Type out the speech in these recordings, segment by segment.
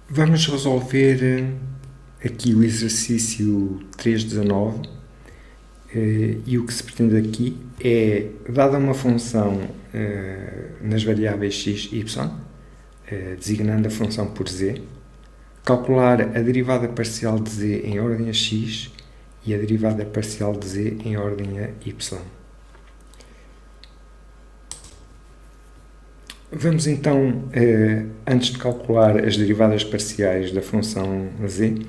Vamos resolver aqui o exercício 3.19 e o que se pretende aqui é, dada uma função nas variáveis x e y, designando a função por z, calcular a derivada parcial de z em ordem a x e a derivada parcial de z em ordem a y. Vamos então, antes de calcular as derivadas parciais da função z,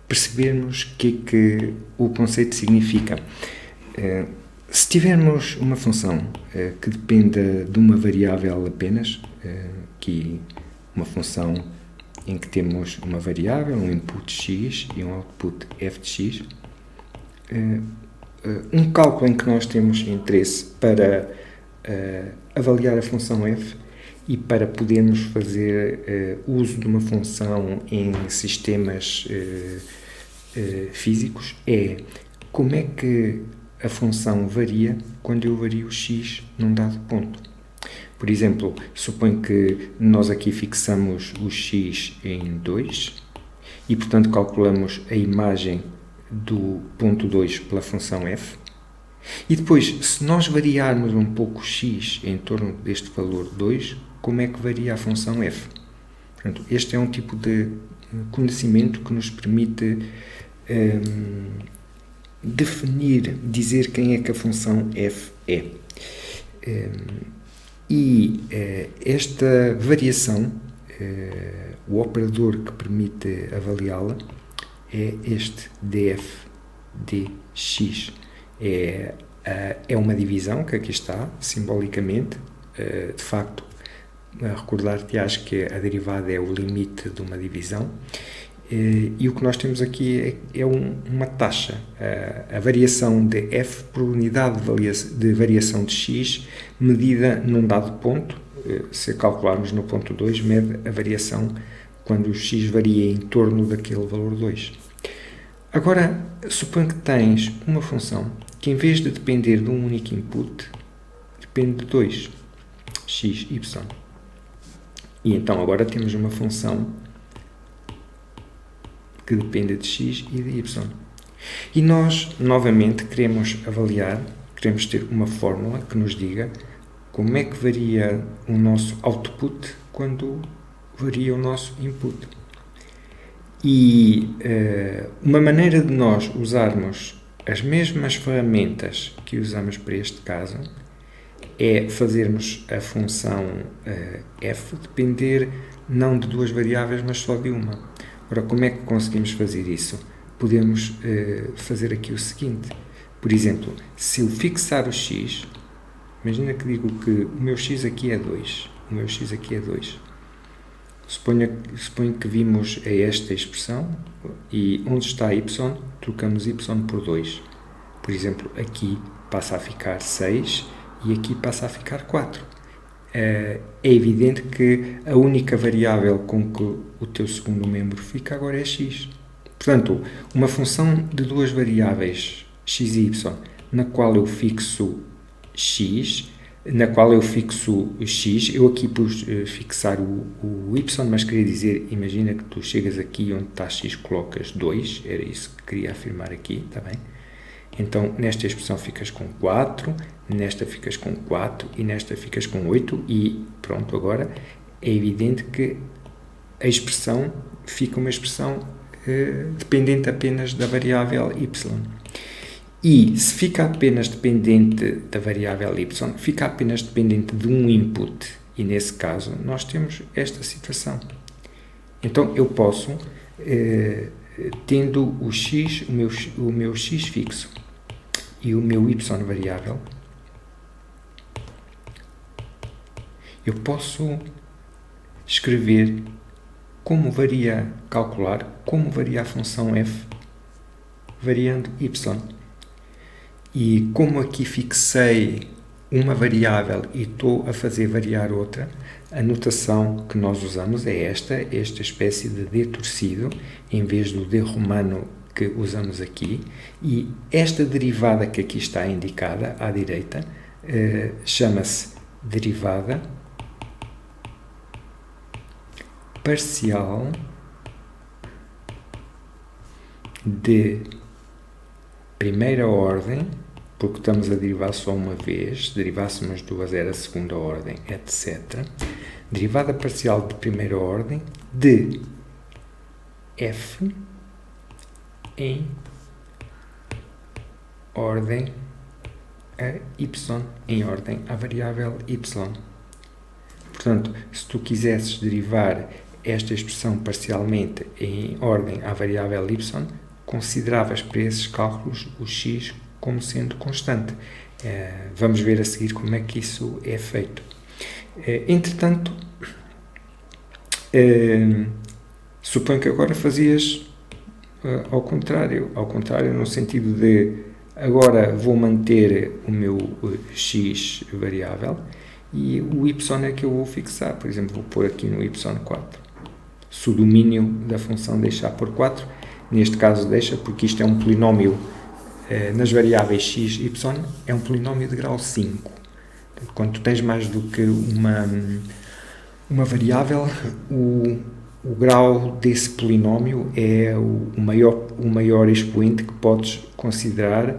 percebermos o que o conceito significa. Se tivermos uma função que dependa de uma variável apenas, aqui uma função em que temos uma variável, um input x e um output f de x, um cálculo em que nós temos interesse para avaliar a função f e para podermos fazer uso de uma função em sistemas físicos é como é que a função varia quando eu vario x num dado ponto. Por exemplo, suponho que nós aqui fixamos o x em 2 e, portanto, calculamos a imagem do ponto 2 pela função f. E depois, se nós variarmos um pouco x em torno deste valor 2, como é que varia a função f? Portanto, este é um tipo de conhecimento que nos permite definir, dizer quem é que a função f é. Esta variação, o operador que permite avaliá-la, é este df dx. É uma divisão que aqui está, simbolicamente, de facto, a recordar-te-ás que a derivada é o limite de uma divisão, e o que nós temos aqui é uma taxa, a variação de f por unidade de variação de x, medida num dado ponto. Se calcularmos no ponto 2, mede a variação quando o x varia em torno daquele valor 2. Agora, suponho que tens uma função que, em vez de depender de um único input, depende de dois, x, y. E então agora temos uma função que depende de x e de y. E nós, novamente, queremos avaliar, queremos ter uma fórmula que nos diga como é que varia o nosso output quando varia o nosso input. E uma maneira de nós usarmos as mesmas ferramentas que usamos para este caso é fazermos a função f depender não de duas variáveis, mas só de uma. Ora, como é que conseguimos fazer isso? Podemos fazer aqui o seguinte. Por exemplo, se eu fixar o x, imagina que digo que o meu x aqui é 2, o meu x aqui é 2. Suponho que vimos esta expressão e onde está y, trocamos y por 2. Por exemplo, aqui passa a ficar 6 e aqui passa a ficar 4. É evidente que a única variável com que o teu segundo membro fica agora é x. Portanto, uma função de duas variáveis, x e y, na qual eu fixo x, eu aqui pus fixar o y, mas queria dizer, imagina que tu chegas aqui onde está x, colocas 2, era isso que queria afirmar aqui, está bem? Então, nesta expressão ficas com 4, nesta ficas com 4 e nesta ficas com 8 e pronto, agora é evidente que a expressão fica uma expressão dependente apenas da variável y. E se fica apenas dependente da variável y, fica apenas dependente de um input. E nesse caso, nós temos esta situação. Então, eu posso, tendo o x, o meu x fixo e o meu y variável, eu posso escrever calcular como varia a função f variando y. E como aqui fixei uma variável e estou a fazer variar outra, a notação que nós usamos é esta espécie de D torcido, em vez do D romano que usamos aqui, e esta derivada que aqui está indicada à direita chama-se derivada parcial de primeira ordem, porque estamos a derivar só uma vez, se derivássemos duas era a segunda ordem, etc. Derivada parcial de primeira ordem de f em ordem a y, em ordem à variável y. Portanto, se tu quisesses derivar esta expressão parcialmente em ordem à variável y, consideravas para esses cálculos o x como sendo constante. Vamos ver a seguir como é que isso é feito. Entretanto, suponho que agora fazias ao contrário no sentido de agora vou manter o meu x variável e o y é que eu vou fixar. Por exemplo, vou pôr aqui no y4. Se o domínio da função deixar por 4, neste caso deixa, porque isto é um polinómio nas variáveis x e y, é um polinómio de grau 5. Quando tu tens mais do que uma variável, o grau desse polinómio é o maior expoente que podes considerar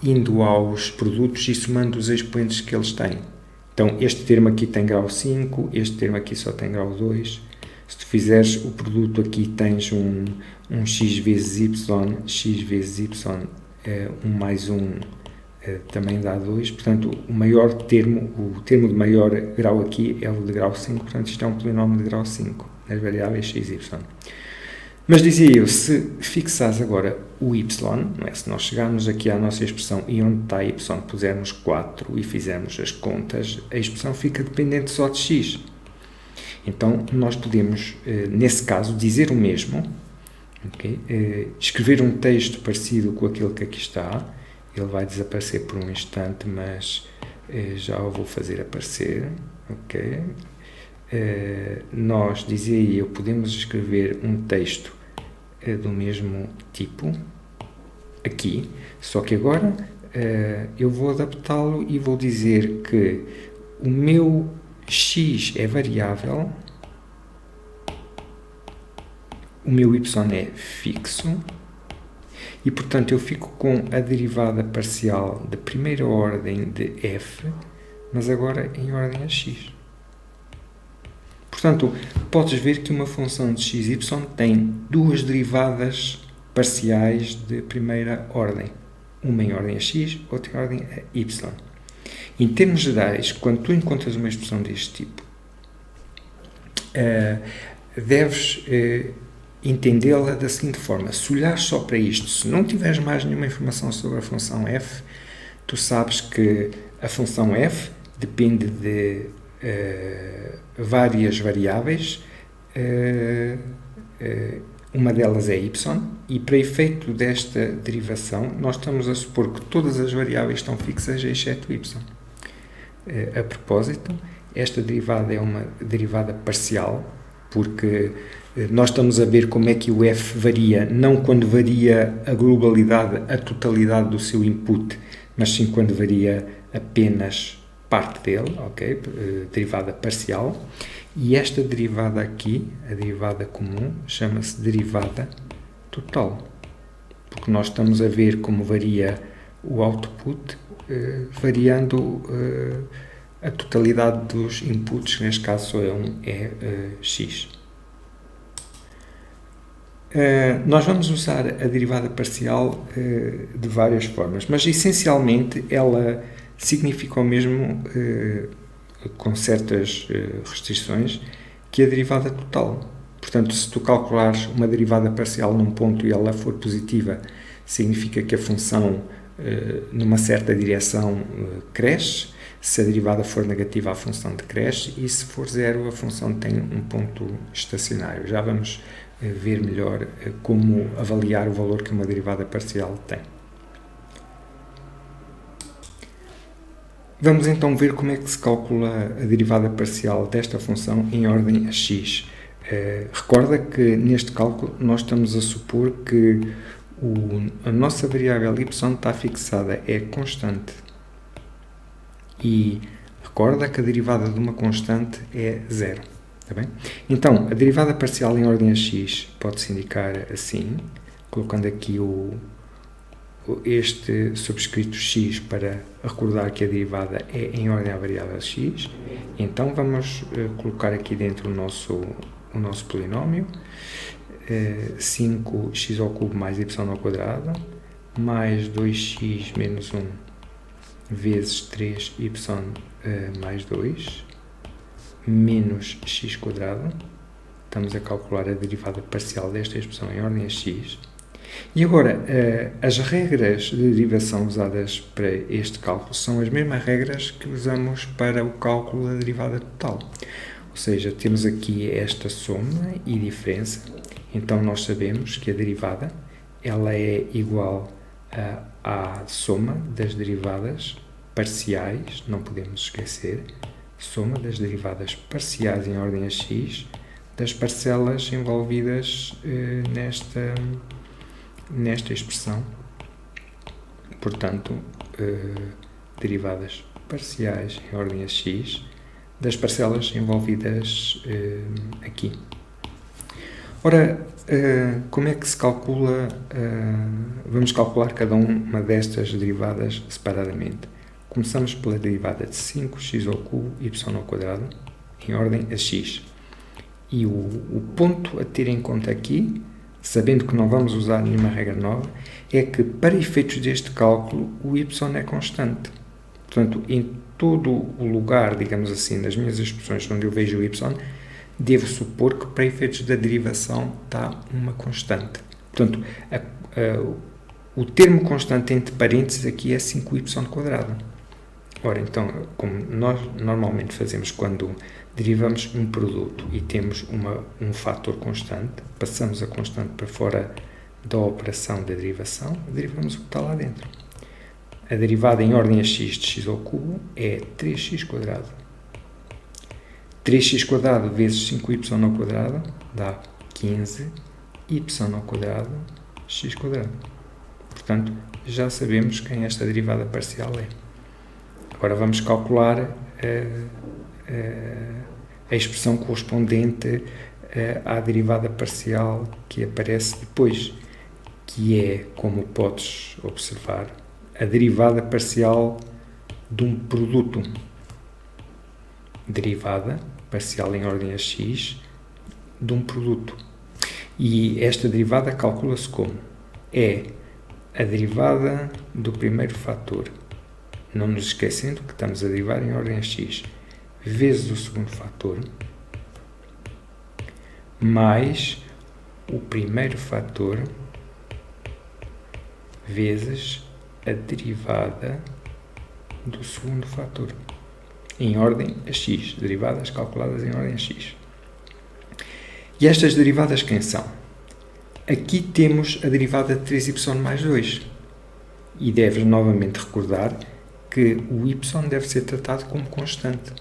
indo aos produtos e somando os expoentes que eles têm. Então, este termo aqui tem grau 5, este termo aqui só tem grau 2. Se tu fizeres o produto aqui, tens um x vezes y, 1 mais 1 também dá 2. Portanto, o termo de maior grau aqui é o de grau 5. Portanto, isto é um polinómio de grau 5 nas variáveis x e y. Mas dizia eu, se fixares agora o y, não é? Se nós chegarmos aqui à nossa expressão e onde está y pusermos 4 e fizermos as contas, a expressão fica dependente só de x. Então, nós podemos, nesse caso, dizer o mesmo, okay? Escrever um texto parecido com aquele que aqui está. Ele vai desaparecer por um instante, mas já o vou fazer aparecer. Okay? Nós, dizia eu, podemos escrever um texto do mesmo tipo, aqui, só que agora eu vou adaptá-lo e vou dizer que o meu x é variável, o meu y é fixo, e portanto eu fico com a derivada parcial de primeira ordem de f, mas agora em ordem a x. Portanto, podes ver que uma função de x e y tem duas derivadas parciais de primeira ordem. Uma em ordem a x, outra em ordem a y. Em termos gerais, quando tu encontras uma expressão deste tipo, deves entendê-la da seguinte forma. Se olhares só para isto, se não tiveres mais nenhuma informação sobre a função f, tu sabes que a função f depende de várias variáveis, uma delas é y, e para efeito desta derivação, nós estamos a supor que todas as variáveis estão fixas, exceto y. A propósito, esta derivada é uma derivada parcial, porque nós estamos a ver como é que o f varia, não quando varia a globalidade, a totalidade do seu input, mas sim quando varia apenas parte dele, ok? Derivada parcial. E esta derivada aqui, a derivada comum, chama-se derivada total, porque nós estamos a ver como varia o output, variando a totalidade dos inputs, que neste caso só é x. Nós vamos usar a derivada parcial de várias formas, mas essencialmente ela significa o mesmo, com certas restrições, que a derivada total. Portanto, se tu calculares uma derivada parcial num ponto e ela for positiva, significa que a função numa certa direção cresce. Se a derivada for negativa, a função decresce, e se for zero, a função tem um ponto estacionário. Já vamos ver melhor como avaliar o valor que uma derivada parcial tem. Vamos então ver como é que se calcula a derivada parcial desta função em ordem a x. Recorda que neste cálculo nós estamos a supor que a nossa variável y está fixada, é constante. E recorda que a derivada de uma constante é zero. Está bem? Então, a derivada parcial em ordem a x pode-se indicar assim, colocando aqui este subscrito x para recordar que a derivada é em ordem à variável x. Então, vamos colocar aqui dentro o nosso polinómio, 5x ao cubo mais y ao quadrado, mais 2x menos 1 vezes 3y mais 2, menos x quadrado. Estamos a calcular a derivada parcial desta expressão em ordem a x. E agora, as regras de derivação usadas para este cálculo são as mesmas regras que usamos para o cálculo da derivada total. Ou seja, temos aqui esta soma e diferença. Então, nós sabemos que a derivada ela é igual à soma das derivadas parciais, não podemos esquecer, soma das derivadas parciais em ordem a x das parcelas envolvidas nesta expressão. Portanto, derivadas parciais em ordem a x das parcelas envolvidas aqui. Ora, como é que se calcula? Vamos calcular cada uma destas derivadas separadamente. Começamos pela derivada de 5x ao cubo y ao quadrado em ordem a x. E o ponto a ter em conta aqui, sabendo que não vamos usar nenhuma regra nova, é que para efeitos deste cálculo o y é constante. Portanto, em todo o lugar, digamos assim, nas minhas expressões onde eu vejo o y, devo supor que para efeitos da derivação está uma constante. Portanto, o termo constante entre parênteses aqui é 5y². Ora, então, como nós normalmente fazemos quando derivamos um produto e temos um fator constante, passamos a constante para fora da operação da derivação, derivamos o que está lá dentro. A derivada em ordem a x de x ao cubo é 3x². 3x² vezes 5y² dá 15y² x². Portanto, já sabemos quem esta derivada parcial é. Agora vamos calcular a expressão correspondente à derivada parcial que aparece depois, que é, como podes observar, a derivada parcial de um produto. Derivada parcial em ordem a x de um produto. E esta derivada calcula-se como? É a derivada do primeiro fator, não nos esquecendo que estamos a derivar em ordem a x, vezes o segundo fator, mais o primeiro fator, vezes a derivada do segundo fator, em ordem a x, derivadas calculadas em ordem a x. E estas derivadas quem são? Aqui temos a derivada de 3y mais 2. E deves novamente recordar que o y deve ser tratado como constante.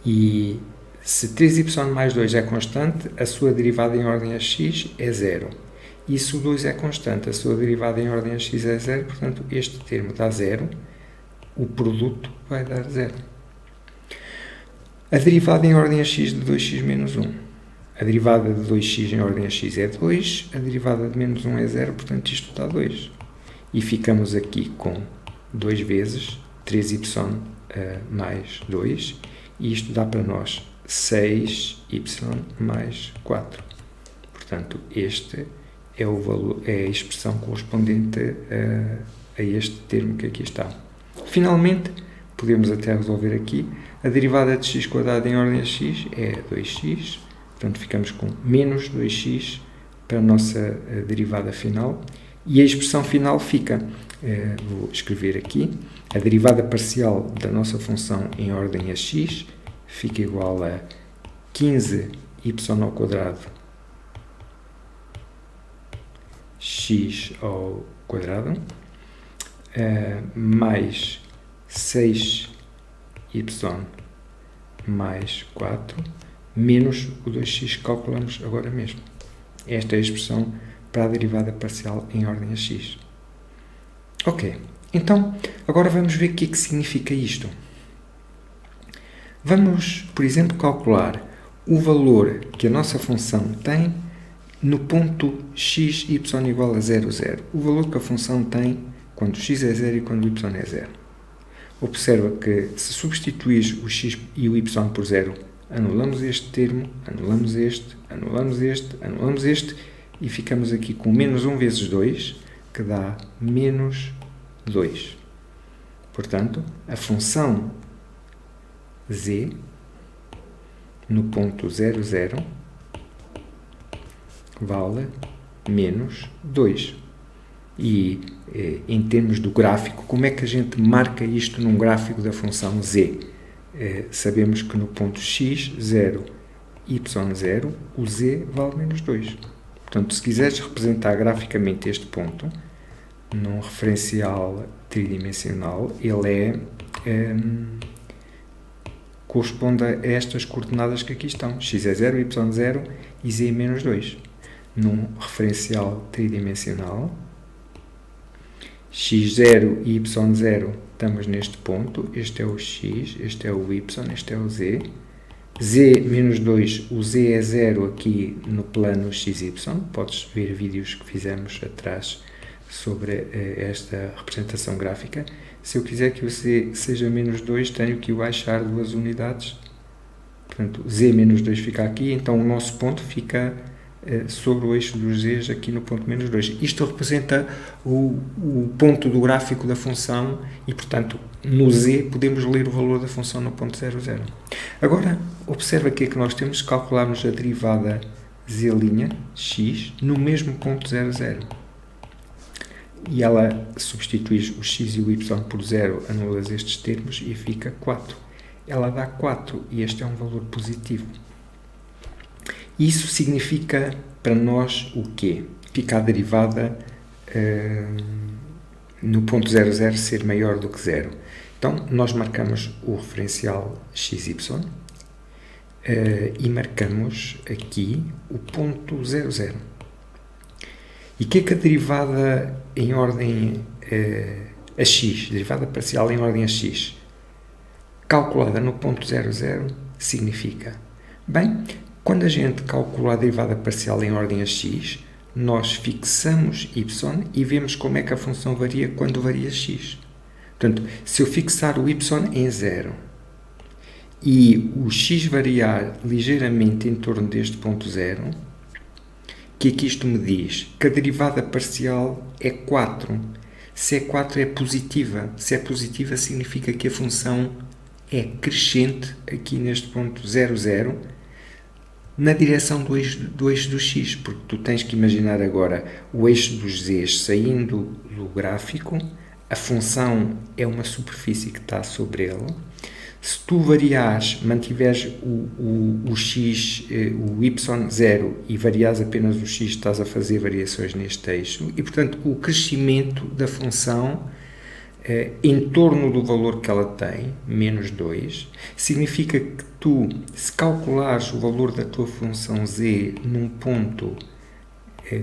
E se 3y mais 2 é constante, a sua derivada em ordem a x é 0. E se o 2 é constante, a sua derivada em ordem a x é 0, portanto, este termo dá 0, o produto vai dar 0. A derivada em ordem a x de 2x menos 1. A derivada de 2x em ordem a x é 2, a derivada de menos 1 é 0, portanto, isto dá 2. E ficamos aqui com 2 vezes 3y mais 2, e isto dá para nós 6y mais 4. Portanto, este é o valor, é a expressão correspondente a este termo que aqui está. Finalmente, podemos até resolver aqui, a derivada de x² em ordem a x é 2x, portanto ficamos com menos 2x para a nossa derivada final, e a expressão final fica, vou escrever aqui, a derivada parcial da nossa função em ordem a x fica igual a 15y² x ao quadrado mais 6y mais 4 menos o 2x que calculamos agora mesmo. Esta é a expressão para a derivada parcial em ordem a x. Ok, então agora vamos ver o que é que significa isto. Vamos, por exemplo, calcular o valor que a nossa função tem no ponto x, y igual a 0, 0. O valor que a função tem quando x é 0 e quando y é 0. Observa que se substituís o x e o y por 0, anulamos este termo, anulamos este, anulamos este, anulamos este e ficamos aqui com menos 1 vezes 2, que dá menos 2. Portanto, a função z no ponto 0, 0 vale menos 2. E, em termos do gráfico, como é que a gente marca isto num gráfico da função z? Sabemos que no ponto x, 0, y, 0, o z vale menos 2. Portanto, se quiseres representar graficamente este ponto, num referencial tridimensional, ele corresponde a estas coordenadas que aqui estão. X é 0, y 0 e z é menos 2. Num referencial tridimensional, x0 e y0 estamos neste ponto, este é o x, este é o y, este é o z. Z menos 2, o z é 0 aqui no plano xy. Podes ver vídeos que fizemos atrás sobre esta representação gráfica. Se eu quiser que o z seja menos 2, tenho que o baixar 2 unidades. Portanto, z menos 2 fica aqui, então o nosso ponto fica sobre o eixo dos z's aqui no ponto menos 2. Isto representa o ponto do gráfico da função e, portanto, no z podemos ler o valor da função no ponto 0, 0. Agora, observa aqui que nós temos que calcularmos a derivada z' x no mesmo ponto 0, 0. E ela substitui o x e o y por 0, anulas estes termos e fica 4. Ela dá 4 e este é um valor positivo. Isso significa para nós o quê? Fica a derivada no ponto 0, 0 ser maior do que 0. Então, nós marcamos o referencial xy e marcamos aqui o ponto 0, 0. E o que é que a derivada em ordem a x, derivada parcial em ordem a x, calculada no ponto 0, 0, significa? Bem, quando a gente calcula a derivada parcial em ordem a x, nós fixamos y e vemos como é que a função varia quando varia x. Portanto, se eu fixar o y em 0 e o x variar ligeiramente em torno deste ponto 0, o que é que isto me diz? Que a derivada parcial é 4. Se é 4 é positiva. Se é positiva significa que a função é crescente aqui neste ponto 0, 0, na direção do eixo do x, porque tu tens que imaginar agora o eixo dos z's saindo do gráfico, a função é uma superfície que está sobre ele. Se tu variares, mantiveres o x, o y 0 e variares apenas o x, estás a fazer variações neste eixo e, portanto, o crescimento da função em torno do valor que ela tem, menos 2, significa que tu, se calculares o valor da tua função z num ponto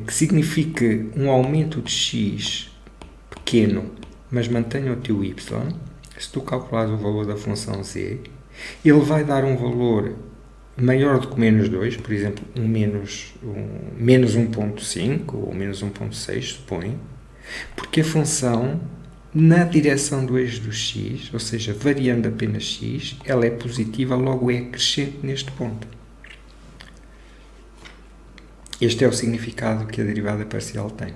que signifique um aumento de x pequeno, mas mantenha o teu y, se tu calculares o valor da função z, ele vai dar um valor maior do que menos 2, por exemplo, menos 1.5 ou menos 1.6, suponho, porque a função, na direção do eixo do x, ou seja, variando apenas x, ela é positiva, logo é crescente neste ponto. Este é o significado que a derivada parcial tem.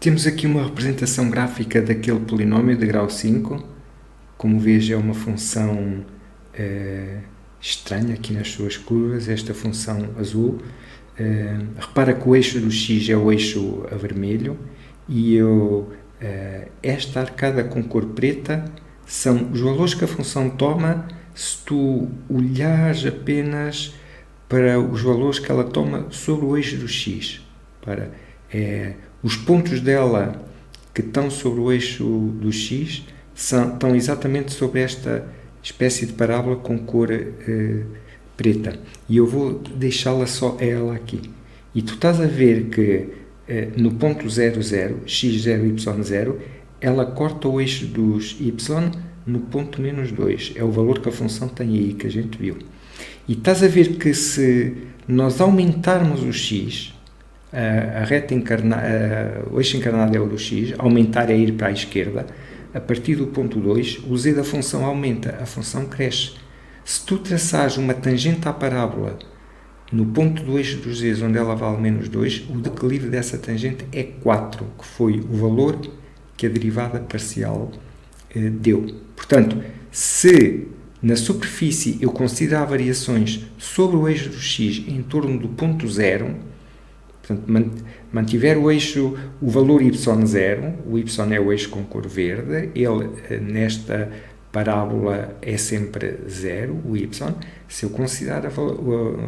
Temos aqui uma representação gráfica daquele polinómio de grau 5. Como vês, é uma função estranha aqui nas suas curvas, esta função azul. Repara que o eixo do x é o eixo a vermelho e esta arcada com cor preta são os valores que a função toma se tu olhares apenas para os valores que ela toma sobre o eixo do x. Os pontos dela que estão sobre o eixo do x estão exatamente sobre esta espécie de parábola com cor preta. E eu vou deixá-la só ela aqui. E tu estás a ver que no ponto 0, 0, x0, y0, ela corta o eixo dos y no ponto menos 2. É o valor que a função tem aí, que a gente viu. E estás a ver que se nós aumentarmos o x, o eixo encarnado é o do x, aumentar é ir para a esquerda, a partir do ponto 2, o z da função aumenta, a função cresce. Se tu traçares uma tangente à parábola no ponto do eixo dos z, onde ela vale menos 2, o declive dessa tangente é 4, que foi o valor que a derivada parcial deu. Portanto, se na superfície eu considerar variações sobre o eixo do x em torno do ponto 0, portanto, mantiver o eixo, o valor y0, o y é o eixo com cor verde, ele nesta parábola é sempre 0, o y. Se eu considerar a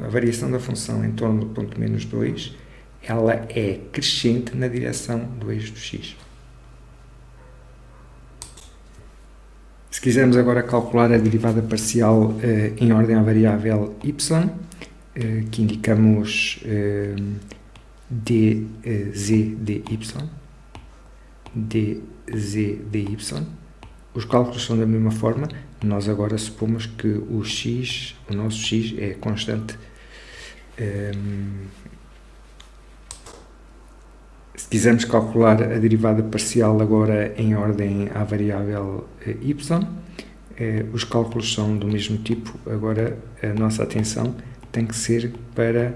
variação da função em torno do ponto menos 2, ela é crescente na direção do eixo do x. Se quisermos agora calcular a derivada parcial em ordem à variável y, que indicamos dz dy, os cálculos são da mesma forma. Nós agora supomos que o nosso x é constante. Se quisermos calcular a derivada parcial agora em ordem à variável y, os cálculos são do mesmo tipo. Agora a nossa atenção tem que ser para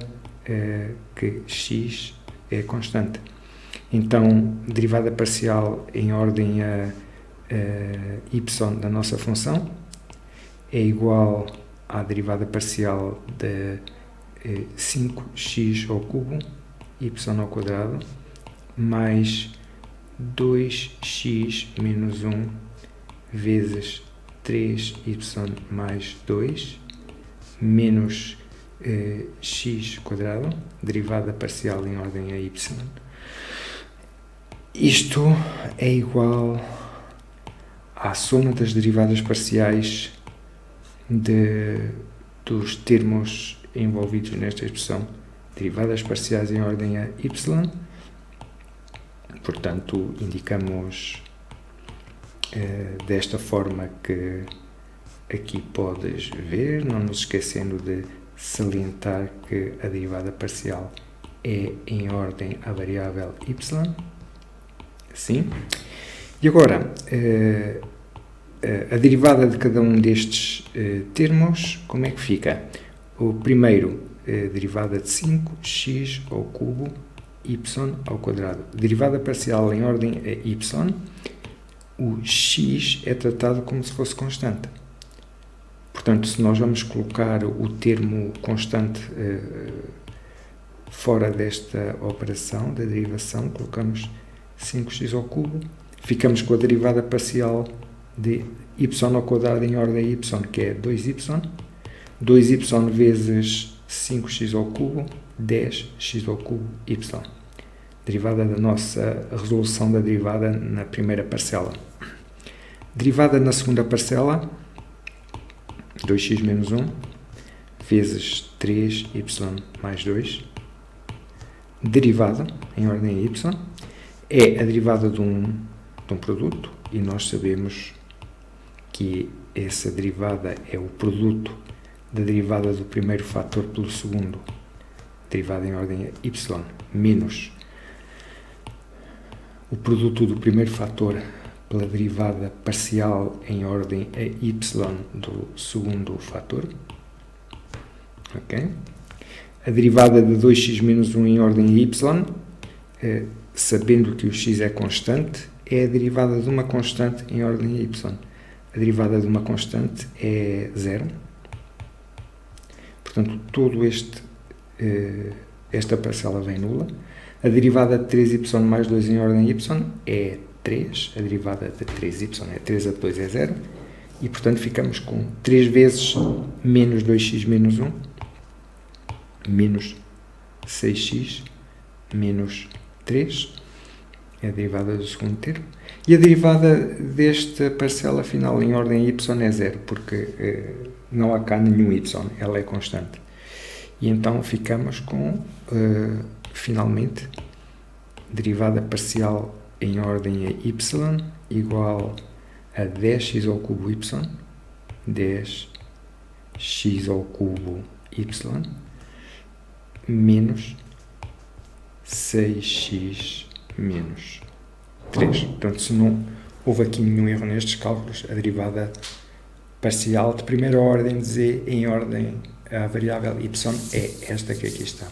que x é constante. Então, derivada parcial em ordem a y da nossa função é igual à derivada parcial de 5x ao cubo y ao quadrado mais 2x menos 1 vezes 3y mais 2 menos x quadrado, derivada parcial em ordem a y. Isto é igual à soma das derivadas parciais dos termos envolvidos nesta expressão. Derivadas parciais em ordem a y, portanto, indicamos desta forma que aqui podes ver, não nos esquecendo de salientar que a derivada parcial é em ordem à variável y. Assim. E agora, a derivada de cada um destes termos, como é que fica? O primeiro, derivada de 5x ao cubo y ao quadrado. Derivada parcial em ordem a y, o x é tratado como se fosse constante. Portanto, se nós vamos colocar o termo constante fora desta operação da derivação, colocamos 5x ao cubo, ficamos com a derivada parcial de y ao quadrado em ordem a y, que é 2y. 2y vezes 5x ao cubo, 10x ao cubo y. Derivada da nossa resolução da derivada na primeira parcela. Derivada na segunda parcela, 2x menos 1 vezes 3y mais 2. Derivada em ordem a y é a derivada de um produto, e nós sabemos que essa derivada é o produto da derivada do primeiro fator pelo segundo, derivada em ordem a y, menos o produto do primeiro fator pela derivada parcial em ordem a y do segundo fator. Okay? A derivada de 2x menos 1 em ordem a y, sabendo que o x é constante, é a derivada de uma constante em ordem a y. A derivada de uma constante é 0. Portanto, esta parcela vem nula. A derivada de 3y mais 2 em ordem a y é 3. A derivada de 3y é 3 a 2 é 0. E, portanto, ficamos com 3 vezes menos 2x menos 1, menos 6x menos 3. É a derivada do segundo termo. E a derivada desta parcela final em ordem a y é 0, porque não há cá nenhum y, ela é constante. E então ficamos com, finalmente, derivada parcial em ordem a y igual a 10x ao cubo y, 10x x ao cubo y menos 6x menos 3. Portanto, se não houve aqui nenhum erro nestes cálculos, a derivada parcial de primeira ordem de z em ordem à variável y é esta que aqui está.